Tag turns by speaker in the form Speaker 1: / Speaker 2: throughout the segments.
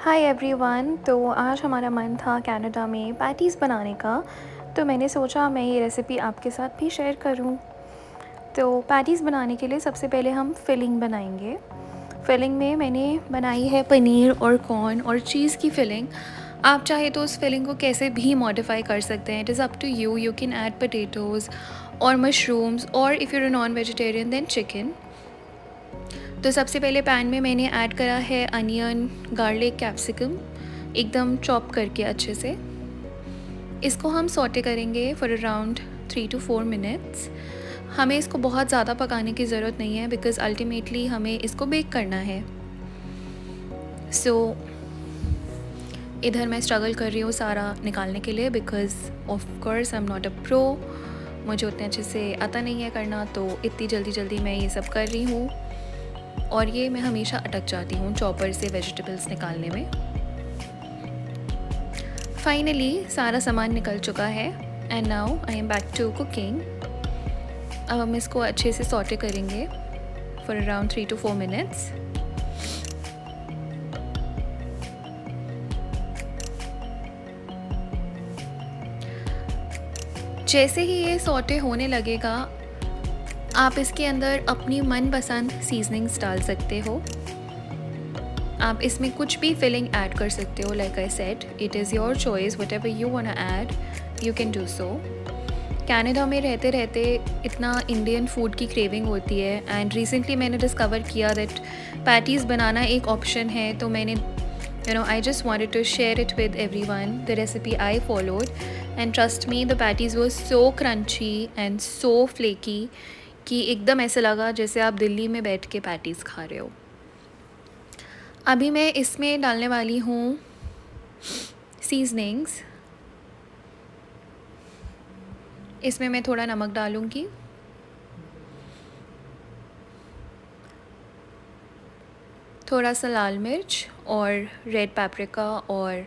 Speaker 1: Hi everyone. तो आज हमारा मन था कनाडा में पैटीज़ बनाने का। तो मैंने सोचा मैं ये रेसिपी आपके साथ भी शेयर करूं। तो पैटीज़ बनाने के लिए सबसे पहले हम फिलिंग बनाएंगे। फिलिंग में मैंने बनाई है पनीर और कॉर्न और चीज़ की फिलिंग। आप चाहे तो उस फिलिंग को कैसे भी मॉडिफाई कर सकते हैं। It is up to you. You can add potatoes और मशरूम्स, और if you're a non vegetarian then chicken. तो सबसे पहले पैन में मैंने ऐड करा है अनियन, गार्लिक, कैप्सिकम एकदम चॉप करके अच्छे से। इसको हम सौटे करेंगे फॉर अराउंड 3 to 4 मिनट्स। हमें इसको बहुत ज़्यादा पकाने की ज़रूरत नहीं है बिकॉज़ अल्टीमेटली हमें इसको बेक करना है। इधर मैं स्ट्रगल कर रही हूँ सारा निकालने के लिए because of course I am not a pro. मुझे उतने अच्छे से आता नहीं है करना, तो इतनी जल्दी मैं ये सब कर रही हूँ। और ये मैं हमेशा अटक जाती हूँ चॉपर से वेजिटेबल्स निकालने में। फाइनली सारा सामान निकल चुका है and now I am back to cooking. अब हम इसको अच्छे से सॉटे करेंगे फॉर अराउंड 3 to 4 मिनट्स। जैसे ही ये सॉटे होने लगेगा, आप इसके अंदर अपनी मनपसंद सीजनिंग्स डाल सकते हो। आप इसमें कुछ भी फिलिंग ऐड कर सकते हो। Like I said, it is your choice, whatever you want to add you can do so. Canada में रहते रहते इतना इंडियन फूड की क्रेविंग होती है एंड रिसेंटली मैंने डिस्कवर किया दैट पैटीज़ बनाना एक ऑप्शन है। तो मैंने आई just wanted to share it with everyone, the recipe I followed, and trust me, the patties were so crunchy and so flaky कि एकदम ऐसे लगा जैसे आप दिल्ली में बैठ के पैटीज़ खा रहे हो। अभी मैं इसमें डालने वाली हूँ सीजनिंग्स। इसमें मैं थोड़ा नमक डालूँगी, थोड़ा सा लाल मिर्च और रेड पेपरिका और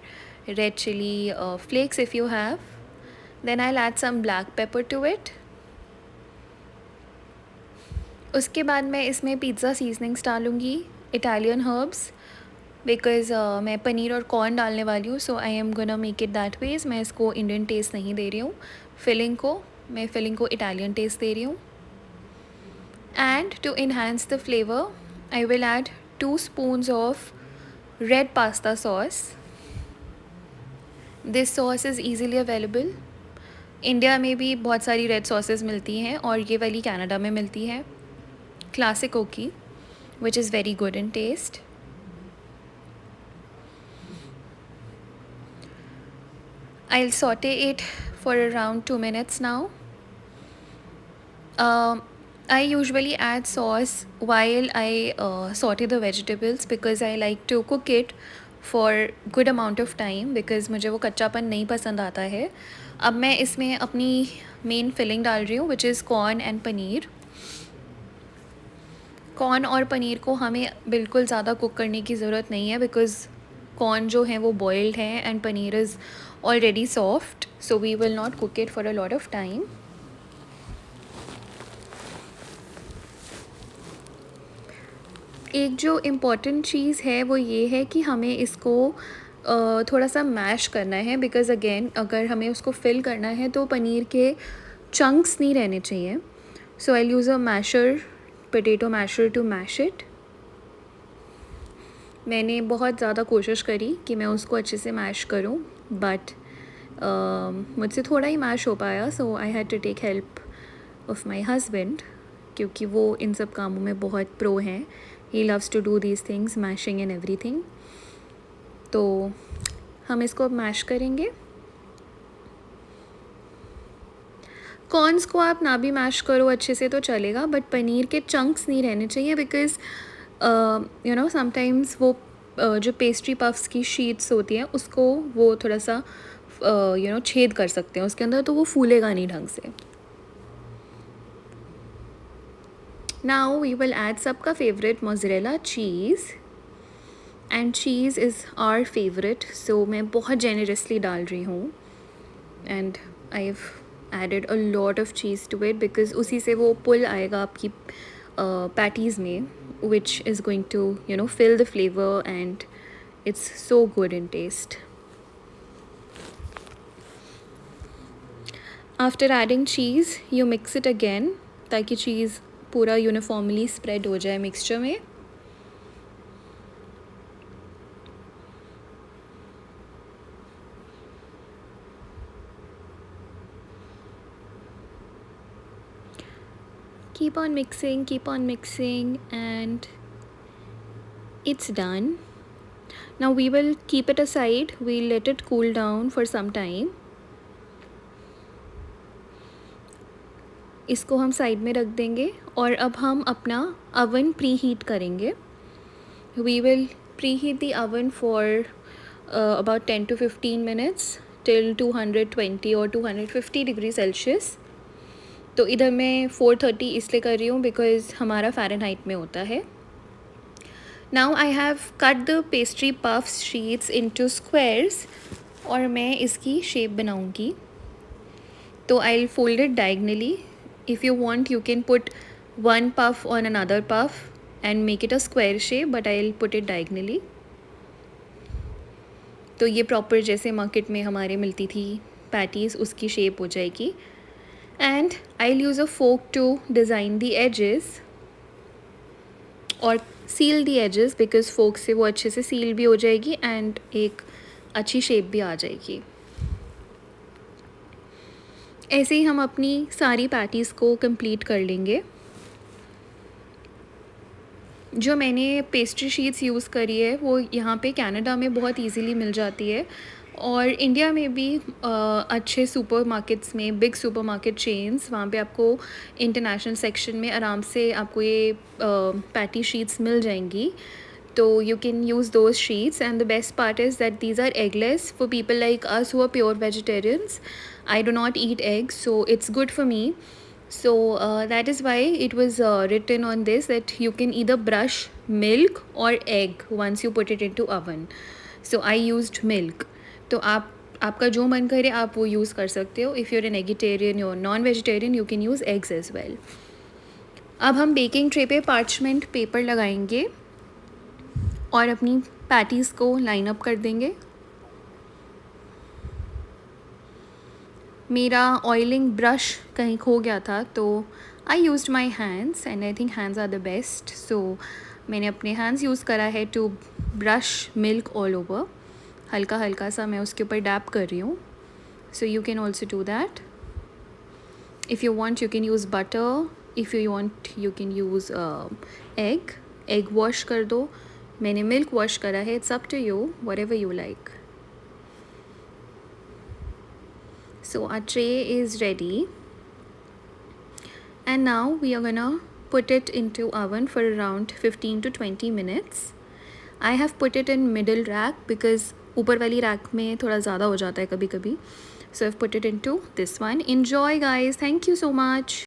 Speaker 1: red chili flakes if you have. Then I add some black pepper to it. उसके बाद मैं इसमें पिज़्ज़ा सीजनिंग्स डालूँगी, इटालियन हर्ब्स, बिकॉज़ मैं पनीर और कॉर्न डालने वाली हूँ। So I am gonna make it that veg. मैं इसको इंडियन टेस्ट नहीं दे रही हूँ। मैं फिलिंग को इटालियन टेस्ट दे रही हूँ। And to enhance the flavour I will add 2 spoons of red pasta sauce. This sauce is easily available. India में भी बहुत सारी रेड सॉसेस मिलती हैं और ये वाली कनाडा में मिलती है, क्लासिको की, which is very good in taste. I'll saute it for around 2 minutes now. I usually add sauce while I saute the vegetables because I like to cook it for good amount of time because मुझे वो कच्चापन नहीं पसंद आता है। अब मैं इसमें अपनी मेन फिलिंग डाल रही हूँ which is corn and paneer. Corn और पनीर को हमें बिल्कुल ज़्यादा कुक करने की ज़रूरत नहीं है बिकॉज़ कॉर्न जो है वो बॉइल्ड है and paneer is already soft, so we will not cook it for a lot of time. एक जो इम्पॉर्टेंट चीज़ है वो ये है कि हमें इसको थोड़ा सा मैश करना है बिकॉज़ अगेन अगर हमें उसको फिल करना है तो पनीर के चंक्स नहीं रहने चाहिए। So I use a masher, potato masher to mash it. मैंने बहुत ज़्यादा कोशिश करी कि मैं उसको अच्छे से मैश करूं, बट मुझसे थोड़ा ही मैश हो पाया। So I had to take help of my husband क्योंकि वो इन सब कामों में बहुत प्रो हैं। He loves to do these things, mashing and everything. तो हम इसको अब मैश करेंगे। कॉर्न्स को आप ना भी मैश करो अच्छे से तो चलेगा, बट पनीर के चंक्स नहीं रहने चाहिए बिकॉज़ समटाइम्स वो जो पेस्ट्री पफ्स की शीट्स होती हैं उसको वो थोड़ा सा छेद कर सकते हैं उसके अंदर, तो वो फूलेगा नहीं ढंग से। नाउ वी विल ऐड सबका favourite mozzarella cheese, and cheese is our favourite, so मैं बहुत जेनरसली डाल रही हूँ and I have added a lot of cheese to it because उसी से वो पुल आएगा आपकी पैटीज़ में, which is going to fill the flavor and It's so good in taste. After adding cheese, you mix it again ताकि चीज़ पूरा uniformly spread हो जाए मिक्सचर में. Keep on mixing, and it's done. Now we will keep it aside. We'll let it cool down for some time. इसको हम side में रख देंगे और अब हम अपना अवन प्री हीट करेंगे. We will preheat the oven for about 10 to 15 minutes till 220 or 250 degree Celsius. तो इधर मैं 430 इसलिए कर रही हूँ बिकॉज़ हमारा फ़ारेनहाइट में होता है. Now I have cut the pastry puff sheets into squares और मैं इसकी शेप बनाऊँगी. तो I'll fold it diagonally. If you want, you can put one puff on another puff and make it a square shape, but I'll put it diagonally. तो ये proper जैसे market में हमारे मिलती थी पैटीज़ उसकी शेप हो जाएगी. And I'll use a fork to design the edges और seal the edges because fork से वो अच्छे से seal भी हो जाएगी and एक अच्छी शेप भी आ जाएगी. ऐसे ही हम अपनी सारी पैटीज़ को कंप्लीट कर लेंगे. जो मैंने पेस्ट्री शीट्स यूज़ करी है वो यहाँ पे कनाडा में बहुत इजीली मिल जाती है और इंडिया में भी अच्छे सुपरमार्केट्स में बिग सुपरमार्केट चेन्स वहाँ पे आपको इंटरनेशनल सेक्शन में आराम से आपको ये पैटी शीट्स मिल जाएंगी. तो you can use those sheets, and the best part is that these are eggless for people like us who are pure vegetarians. I do not eat eggs, so it's good for me. So that is why it was written on this that you can either brush milk or egg once you put it into oven. So I used milk. तो आपका जो मन करे आप वो use कर सकते हो. If you're an vegetarian or non-vegetarian, you can use eggs as well. अब हम बेकिंग ट्रे पे पार्चमेंट पेपर लगाएंगे और अपनी पैटीज़ को लाइन अप कर देंगे. मेरा ऑयलिंग ब्रश कहीं खो गया था तो I used my hands and I think hands are the best. So मैंने अपने हैंड्स यूज़ करा है to brush milk all over. हल्का हल्का सा मैं उसके ऊपर डैप कर रही हूँ. So you can also do that. If you want you can use butter. If you want you can use egg wash कर दो. मैंने मिल्क वॉश करा है. It's up to you, whatever you like. So our tray is ready, and now we are gonna put it into oven for around 15 to 20 minutes. I have put it in middle rack because ऊपर वाली rack में थोड़ा ज़्यादा हो जाता है कभी कभी. So I've put it into this one. Enjoy guys. Thank you so much.